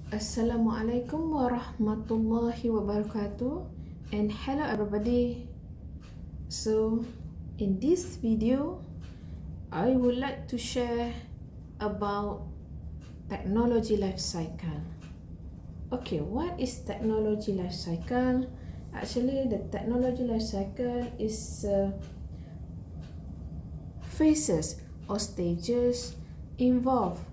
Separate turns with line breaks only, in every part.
Assalamualaikum warahmatullahi wabarakatuh, and hello everybody. So in this video I would like to share about technology life cycle. Okay, what is technology life cycle? Actually, the technology life cycle is phases or stages involved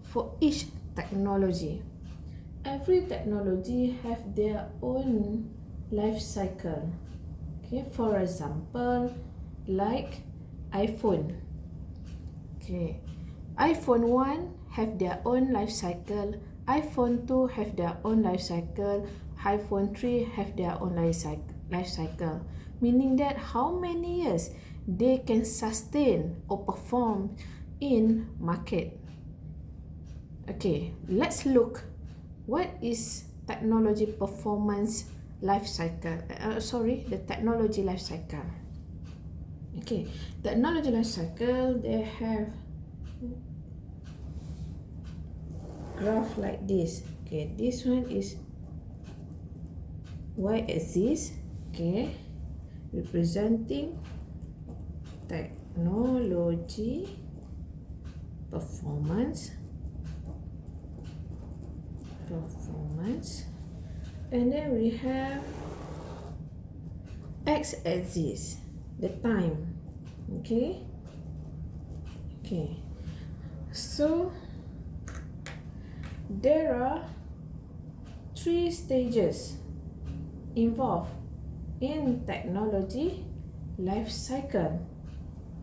for each technology. Every technology have their own life cycle. Okay, for example, like iPhone. Okay, iPhone 1 have their own life cycle, iPhone 2 have their own life cycle, iPhone 3 have their own life cycle, meaning that how many years they can sustain or perform in market. Okay, let's look what is technology performance life cycle. The technology life cycle. Okay, technology life cycle, they have graph like this. Okay, this one is y-axis. Okay, representing technology performance, and then we have x-axis, the time. Okay, so there are 3 stages involved in technology life cycle.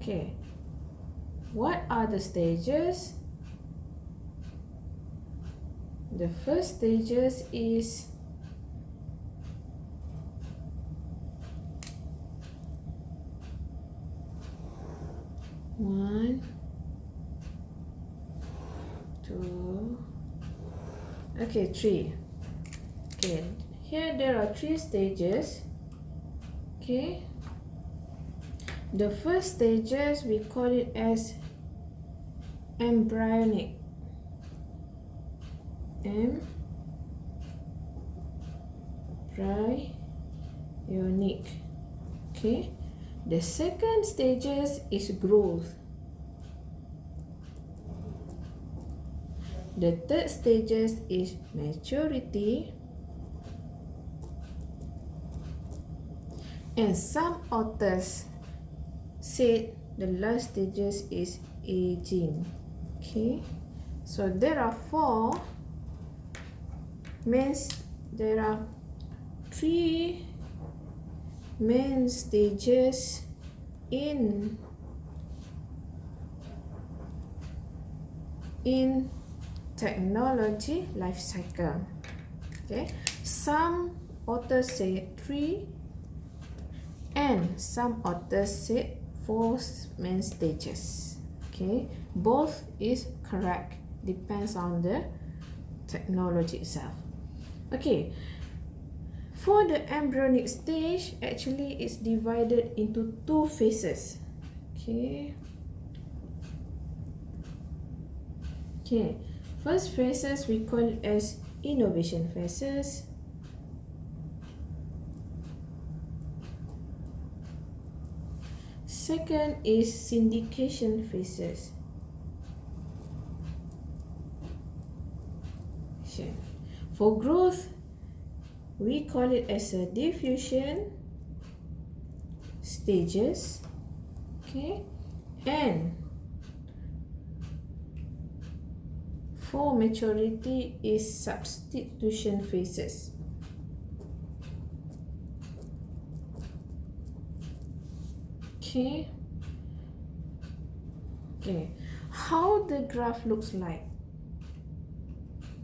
Okay, what are the stages? The first stages is one, two, okay, 3. Okay, here there are 3 stages. Okay, the first stages we call it as embryonic. Okay, the second stages is growth. The third stages is maturity, and some authors said the last stages is aging. Okay, so there are 4 there are 3 main stages in technology life cycle. Okay, some authors say 3 and some authors say 4 main stages. Okay, both is correct, depends on the technology itself. Okay, for the embryonic stage, actually it's divided into 2 phases. Okay, first phases we call it as innovation phases. Second is syndication phases. For growth, we call it as a diffusion stages. Okay, and for maturity is substitution phases. Okay, how the graph looks like?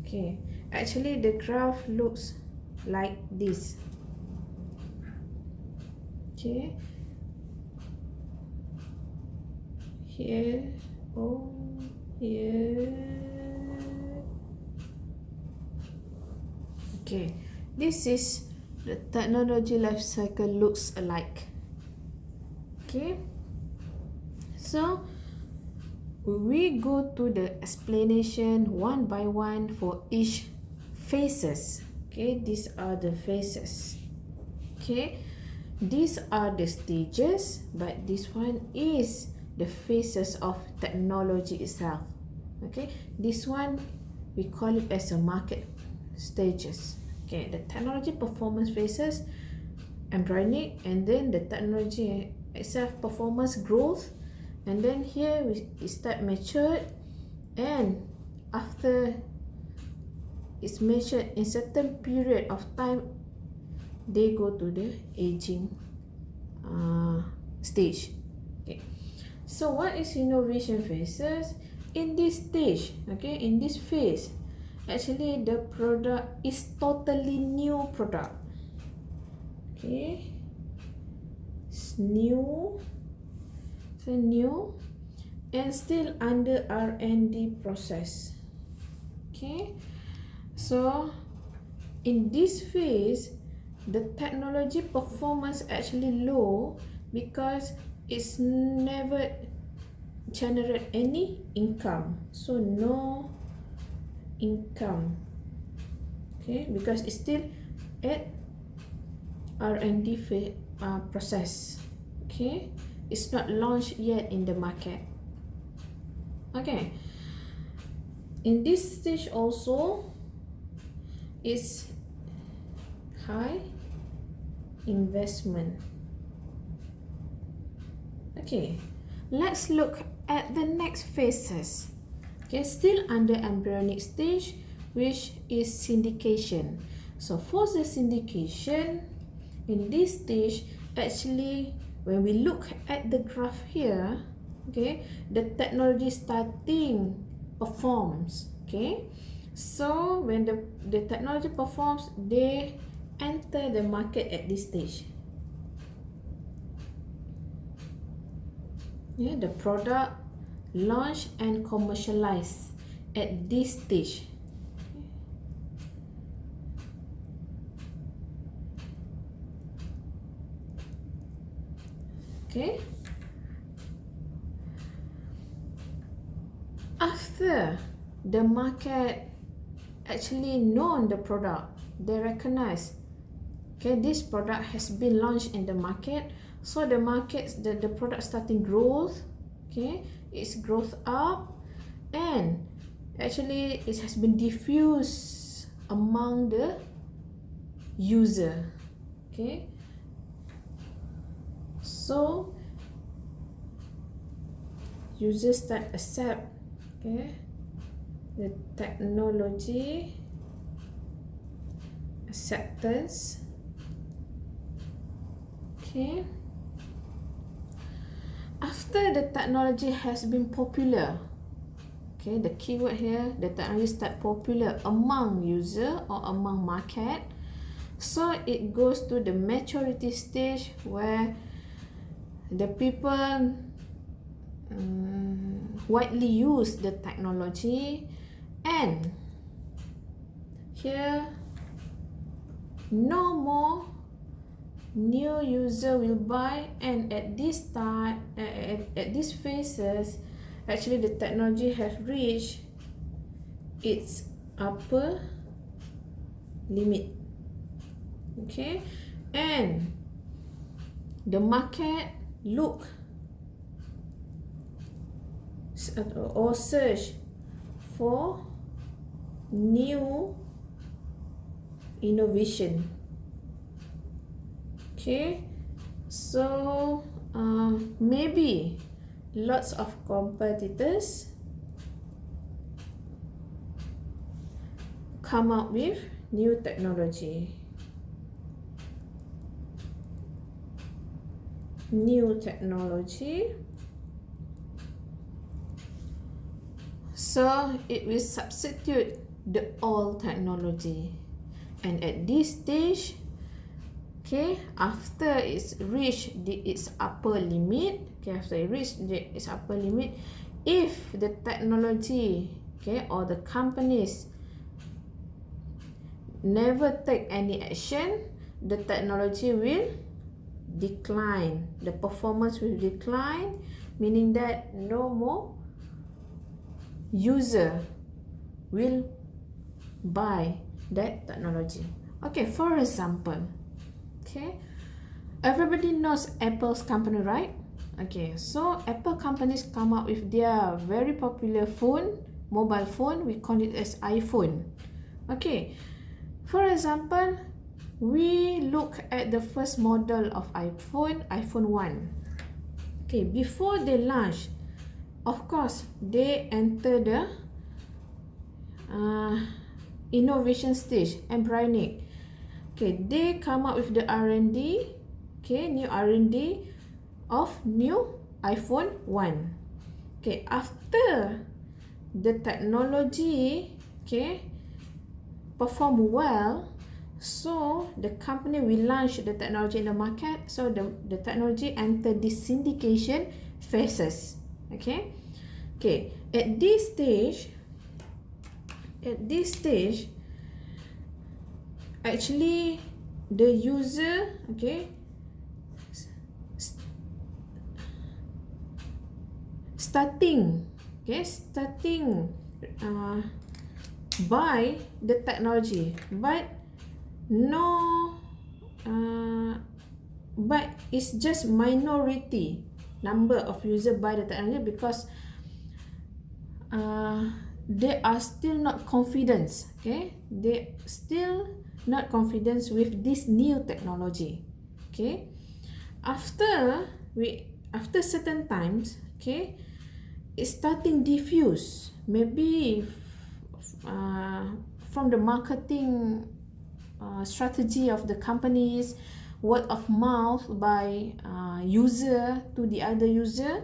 Okay, actually the graph looks like this. Okay, here, here. Okay, this is the technology life cycle looks alike. Okay, so we go to the explanation one by one for each phases. Okay, these are the phases. Okay, these are the stages, but this one is the phases of technology itself. Okay, this one we call it as a market stages. Okay, the technology performance phases, embryonic, and then the technology itself performance growth, and then here we start matured, and after it's measured in certain period of time, they go to the aging stage. Okay, so what is innovation phases? In this stage, okay, in this phase, actually the product is totally new product. Okay, it's new, so new, and still under R&D process. Okay, so in this phase, the technology performance actually low because it's never generate any income, so no income. Okay, because it's still at R&D process. Okay, it's not launched yet in the market. Okay, in this stage also is high investment. Okay, let's look at the next phases. Okay, still under embryonic stage, which is syndication. So for the syndication, in this stage, actually when we look at the graph here, okay, the technology starting performs. Okay, so when the technology performs, they enter the market at this stage. Yeah, the product launch and commercialize at this stage. Okay, after the market actually known the product, they recognize, okay, this product has been launched in the market, so the market, the product starting growth. Okay, it's growth up, and actually it has been diffused among the user. Okay, so users start accept, okay, the technology acceptance. Okay, after the technology has been popular, okay, the keyword here, the technology start popular among user or among market, so it goes to the maturity stage where the people widely use the technology, and here no more new user will buy, and at this time, at these phases, actually the technology has reached its upper limit. Okay, and the market look or search for new innovation. Okay, so maybe lots of competitors come up with new technology. So it will substitute the old technology, and at this stage, okay, after it's reached its upper limit, okay, after it reached its upper limit, if the technology, okay, or the companies never take any action, the technology will decline, the performance will decline, meaning that no more user will buy that technology. Okay, for example, okay, everybody knows Apple's company, right? Okay, so Apple companies come up with their very popular phone, mobile phone, we call it as iPhone. Okay, for example, we look at the first model of iPhone, iPhone 1. Okay, before they launch, of course, they enter the innovation stage, embryonic. Okay, they come up with the R&D, okay, new R&D of new iPhone 1. Okay, after the technology, okay, perform well, so the company will launch the technology in the market, so the technology enter the syndication phases. Okay, at this stage actually the user, okay, starting buy the technology, but but it's just minority number of user buy the technology because they are still not confident. Okay, they still not confident with this new technology. Okay, after certain times, okay, it's starting diffuse, maybe from the marketing strategy of the companies, word of mouth by user to the other user.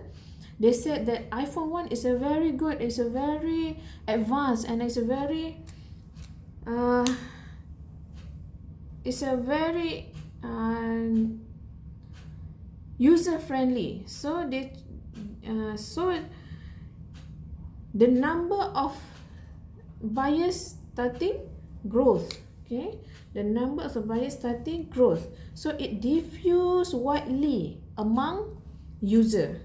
They said that iPhone 1 is a very good, it's a very advanced, and it's a very user friendly. So the number of buyers starting growth. Okay, the number of buyers starting growth, so it diffuse widely among user,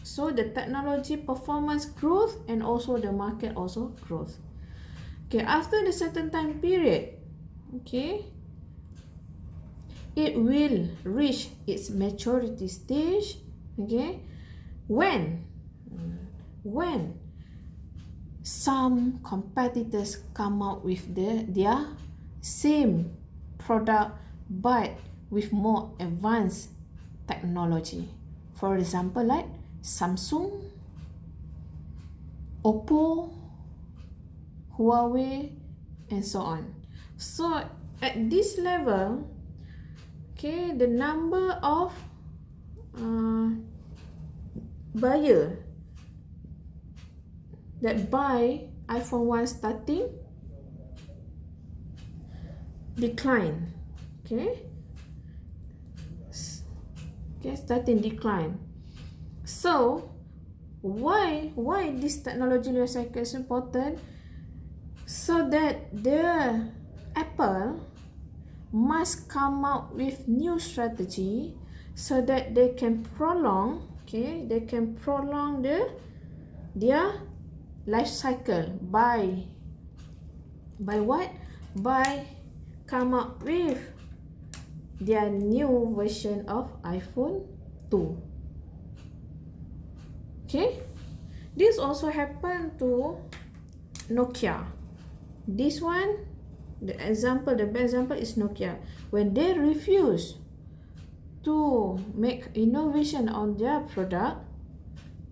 so the technology performance growth and also the market also growth. Okay, after the certain time period, okay, it will reach its maturity stage. Okay, when some competitors come out with their same product but with more advanced technology. For example, like Samsung, Oppo, Huawei, and so on. So at this level, okay, the number of buyer that buy iPhone 1 starting decline. Okay, starting decline. So why this technology life cycle is important? So that the Apple must come out with new strategy so that they can prolong, okay, they can prolong their life cycle by what? By come up with their new version of iPhone 2. Okay, this also happened to Nokia. This one, the best example is Nokia. When they refuse to make innovation on their product,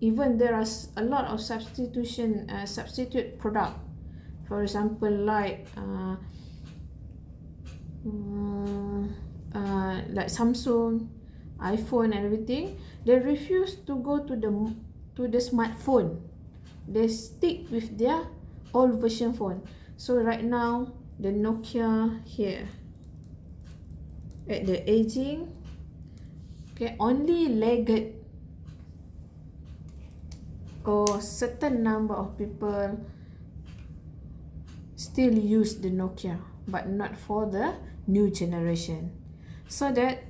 even there are a lot of substitute product. For example, like Samsung, iPhone, and everything, they refuse to go to the smartphone. They stick with their old version phone. So right now, the Nokia here at the aging, okay, only lagged or certain number of people still use the Nokia, but not for the new generation. So that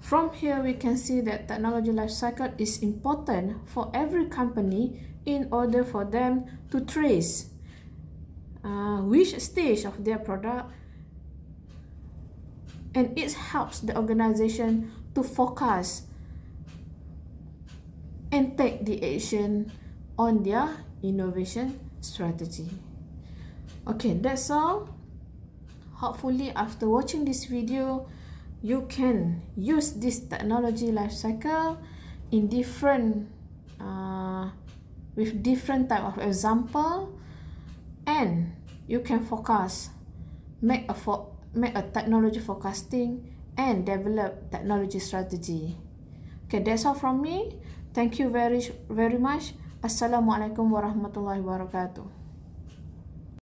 from here we can see that technology life cycle is important for every company in order for them to trace which stage of their product, and it helps the organization to focus and take the action on their innovation strategy. Okay, that's all. Hopefully after watching this video, you can use this technology life cycle in different with different type of example, and you can focus, make a technology forecasting and develop technology strategy. Okay, that's all from me. Thank you very much. Assalamualaikum warahmatullahi wabarakatuh.